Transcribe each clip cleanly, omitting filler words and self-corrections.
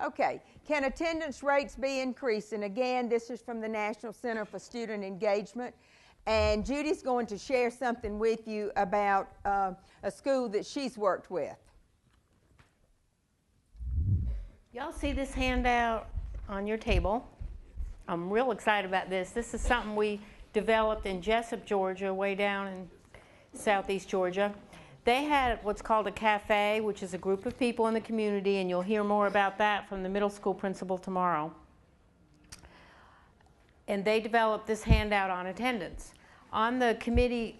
Okay, can attendance rates be increased? And again, this is from the National Center for Student Engagement. And Judy's going to share something with you about a school that she's worked with. Y'all see this handout on your table? I'm real excited about this. This is something we developed in Jessup, Georgia, way down in southeast Georgia. They had what's called a cafe, which is a group of people in the community, and you'll hear more about that from the middle school principal tomorrow. And they developed this handout on attendance. On the committee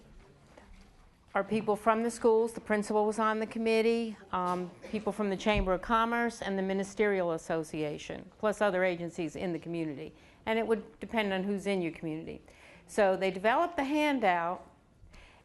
are people from the schools. The principal was on the committee, people from the Chamber of Commerce and the Ministerial Association, plus other agencies in the community. And it would depend on who's in your community. So they developed the handout,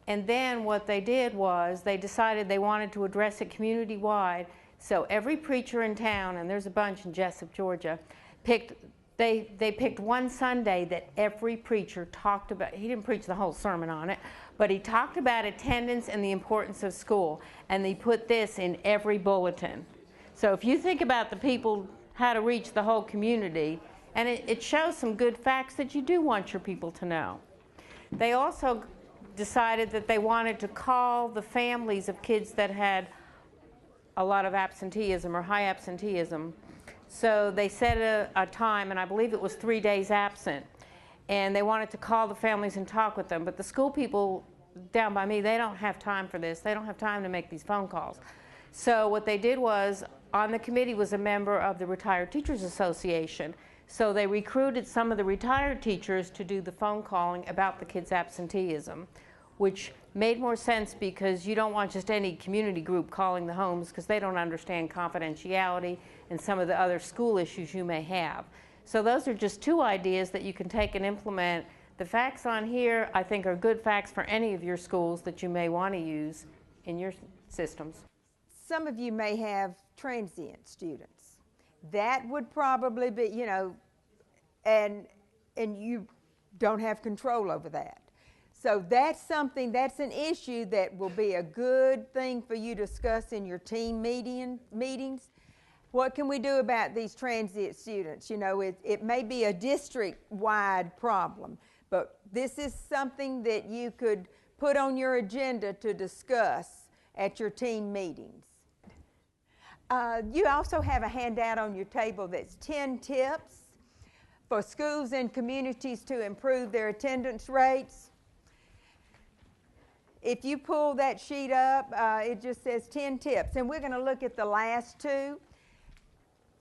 and then what they did was they decided they wanted to address it community-wide. So every preacher in town, and there's a bunch in Jessup, Georgia, they picked one Sunday that every preacher talked about. He didn't preach the whole sermon on it, but he talked about attendance and the importance of school. And they put this in every bulletin. So if you think about the people, how to reach the whole community, and it shows some good facts that you do want your people to know. They also decided that they wanted to call the families of kids that had a lot of absenteeism or high absenteeism. So they set a time, and I believe it was 3 days absent, and they wanted to call the families and talk with them. But the school people down by me, they don't have time for this. They don't have time to make these phone calls. So what they did was, on the committee was a member of the Retired Teachers Association. So they recruited some of the retired teachers to do the phone calling about the kids' absenteeism, which made more sense because you don't want just any community group calling the homes because they don't understand confidentiality and some of the other school issues you may have. So those are just two ideas that you can take and implement. The facts on here, I think, are good facts for any of your schools that you may want to use in your systems. Some of you may have transient students. That would probably be, you know, and you don't have control over that. So that's something, that's an issue that will be a good thing for you to discuss in your team meetings. What can we do about these transient students? You know, it may be a district-wide problem, but this is something that you could put on your agenda to discuss at your team meetings. You also have a handout on your table that's 10 tips for schools and communities to improve their attendance rates. If you pull that sheet up, it just says 10 tips. And we're going to look at the last two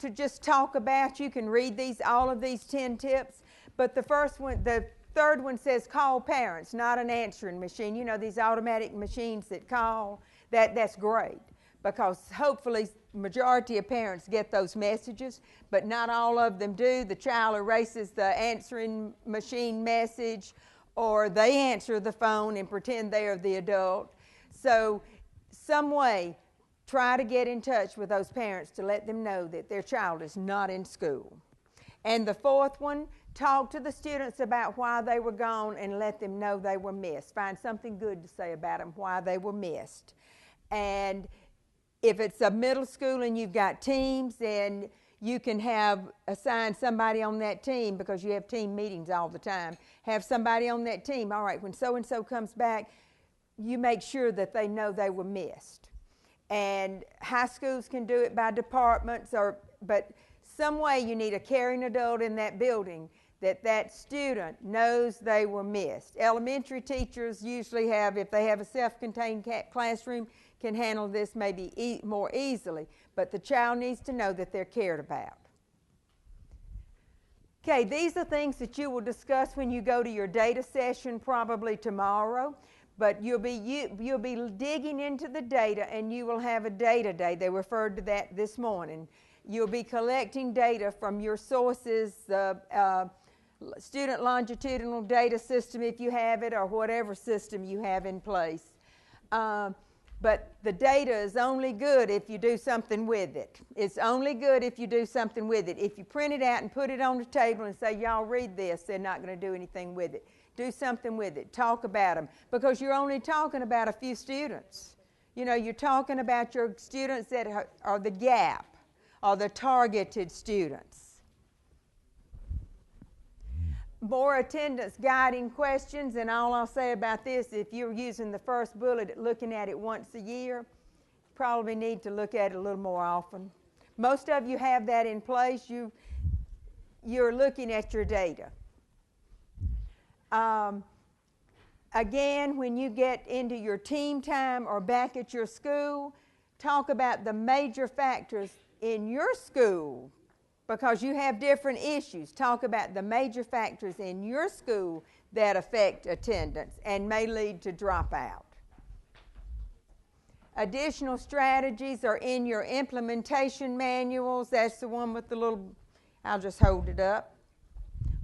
to just talk about. You can read these, all of these 10 tips. But the third one says call parents, not an answering machine. You know, these automatic machines that call, that's great. Because hopefully majority of parents get those messages, but not all of them do. The child erases the answering machine message, or they answer the phone and pretend they are the adult. So some way, try to get in touch with those parents to let them know that their child is not in school. And the fourth one, talk to the students about why they were gone and let them know they were missed. Find something good to say about them, why they were missed. And if it's a middle school and you've got teams, then you can assign somebody on that team, because you have team meetings all the time. Have somebody on that team. All right, when so-and-so comes back, you make sure that they know they were missed. And high schools can do it by departments, but some way you need a caring adult in that building that student knows they were missed. Elementary teachers usually have, if they have a self-contained classroom, can handle this maybe more easily, but the child needs to know that they're cared about. Okay, these are things that you will discuss when you go to your data session probably tomorrow, but you'll be digging into the data, and you will have a data day. They referred to that this morning. You'll be collecting data from your sources, the student longitudinal data system if you have it, or whatever system you have in place. But the data is only good if you do something with it. It's only good if you do something with it. If you print it out and put it on the table and say, y'all read this, they're not going to do anything with it. Do something with it. Talk about them. Because you're only talking about a few students. You know, you're talking about your students that are the gap. or the targeted students. More attendance guiding questions, and all I'll say about this, if you're using the first bullet, looking at it once a year, probably need to look at it a little more often. Most of you have that in place. You're looking at your data. Again, when you get into your team time or back at your school, talk about the major factors in your school, because you have different issues. Talk about the major factors in your school that affect attendance and may lead to dropout. Additional strategies are in your implementation manuals. That's the one with the little, I'll just hold it up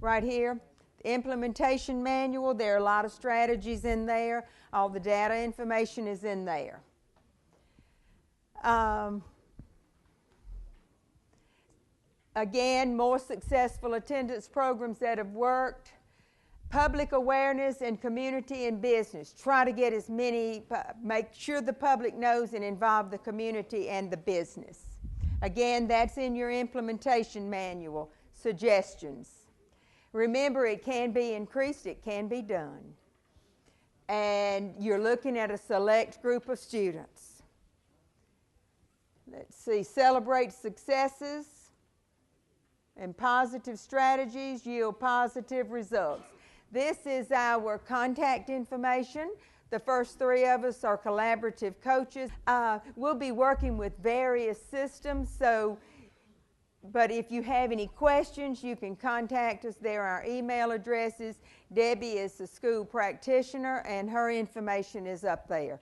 right here. The implementation manual, there are a lot of strategies in there. All the data information is in there. Again, more successful attendance programs that have worked. Public awareness and community and business. Try to get as many, make sure the public knows and involve the community and the business. Again, that's in your implementation manual, suggestions. Remember, it can be increased, it can be done. And you're looking at a select group of students. Let's see, celebrate successes and positive strategies yield positive results. This is our contact information. The first three of us are collaborative coaches. We'll be working with various systems, but if you have any questions, you can contact us. There are our email addresses. Debbie is the school practitioner, and her information is up there.